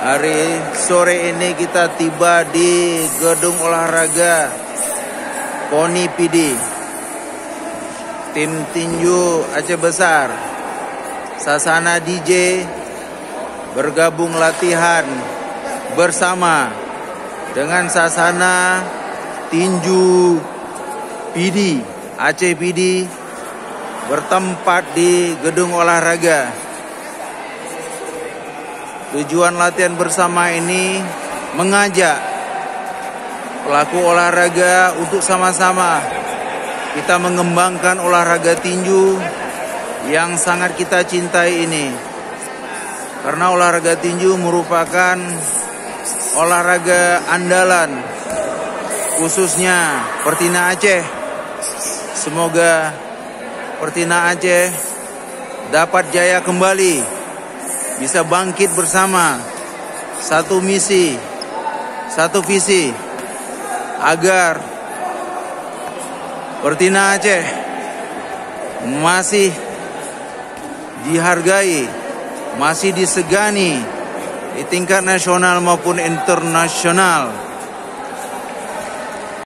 Hari sore ini kita tiba di gedung olahraga Poni PD. Tim tinju Aceh Besar, Sasana DJ bergabung latihan bersama dengan Sasana tinju PD Aceh PD bertempat di gedung olahraga. Tujuan latihan bersama ini mengajak pelaku olahraga untuk sama-sama kita mengembangkan olahraga tinju yang sangat kita cintai ini. Karena olahraga tinju merupakan olahraga andalan, khususnya Pertina Aceh. Semoga Pertina Aceh dapat jaya kembali, bisa bangkit bersama, satu misi, satu visi, agar Pertina Aceh masih dihargai, masih disegani di tingkat nasional maupun internasional.